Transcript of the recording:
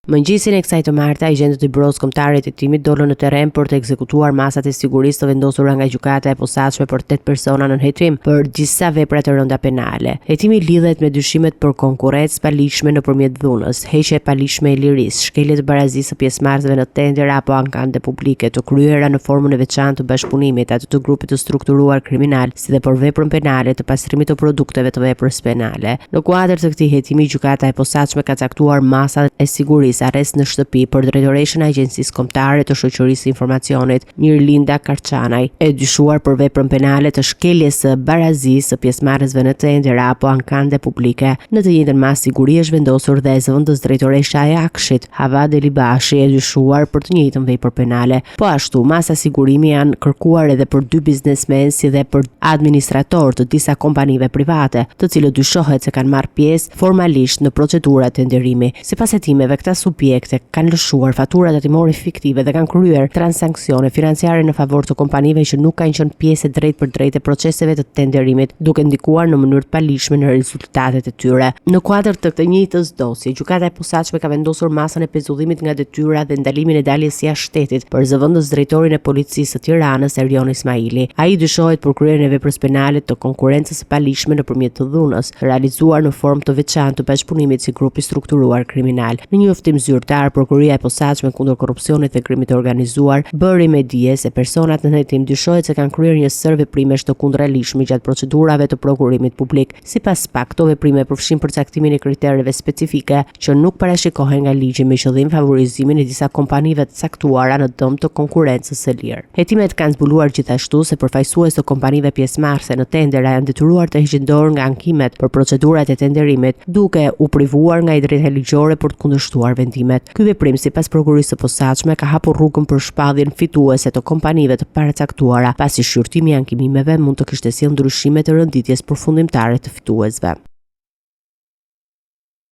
Mëngjesin e kësaj të martë, agjentët e Byrosë Kombëtare të Hetimit dolën në terren për të ekzekutuar masat e sigurisë të vendosura nga gjykata e posaçme për 8 persona në hetim për disa vepra të rënda penale. Hetimi lidhet me dyshimet për konkurrencë paligjshme nëpërmjet dhunës, heqje e paligjshme e lirisë, shkelje të barazisë së pjesëmarrësve në tender apo ankande publike të kryera në formën e veçantë të bashkëpunimit atë të grupit të strukturuar kriminal, si dhe për veprën penale të pastrimit të produkteve të veprës penale. Në kuadër të këtij hetimi, gjykata e posaçme ka caktuar masat e sigurisë arrest në shtëpi për drejtoreshën e Agjencisë Kombëtare të Shoqërisë së Informacionit, Mirlinda Karçanaj, e dyshuar për veprën penale të shkeljes së barazisë së pjesëmarrësve në tender apo ankande publike. Në të njëjtën masë siguri është vendosur dhe zëvendës drejtoresha e Akshit, Hava Delibashi, e dyshuar për të njëjtën vepër penale. Po ashtu, masa sigurimi janë kërkuar edhe për 2 biznesmen si dhe për administrator të disa kompanive private, të cilët dyshohet se kanë marrë pjesë formalisht në procedurat e tenderimi. Sipas hetimeve, këta subjekte kanë lëshuar faturat hetimore fiktive dhe kanë kryer transaksione financiare në favor të kompanive që nuk kanë qenë pjesë drejt për drejt e proceseve të tenderimit, duke ndikuar në mënyrë të paligjshme në rezultatet e tyre. Në kuadër të këtë njëjtës dosje, gjykata e posaçme ka vendosur masën e pezullimit nga detyra dhe ndalimin e daljes jashtë shtetit për zëvendës drejtorin e policisë së Tiranës, Erjon Ismaili. Ai dyshohet për kryerjen e veprës penale të konkurrencës së paligjshme nëpërmjet të dhunës, realizuar në formë të veçantë të bashkëpunimit si grup i strukturuar kriminal. Në një njoftim zyrtar, prokuria e posaçme kundër korrupsionit dhe krimit të organizuar bëri me dije se personat në hetim dyshohet se kanë kryer një sër veprimesh të kundërligjshme gjatë procedurave të prokurimit publik. Sipas pak, këto veprime përfshin përcaktimin e kritereve specifike që nuk parashikohen nga ligji me qëllim favorizimin e disa kompanive të caktuara në dëm të konkurrencës së lirë. Hetimet kanë zbuluar gjithashtu se përfaqësues të kompanive pjesëmarrëse në tendera janë detyruar të heqin dorë nga ankimet për procedurat e tenderimit, duke u privuar nga i drejta ligjore për të kundërshtuar vendimet. Ky veprim sipas prokurisë së posaçme ka hapur rrugën për shpalljen fituese të kompanive të paracaktuara, pasi shqyrtimi i ankimimeve mund të kishte sjellë ndryshime të renditjes përfundimtare të fituesve.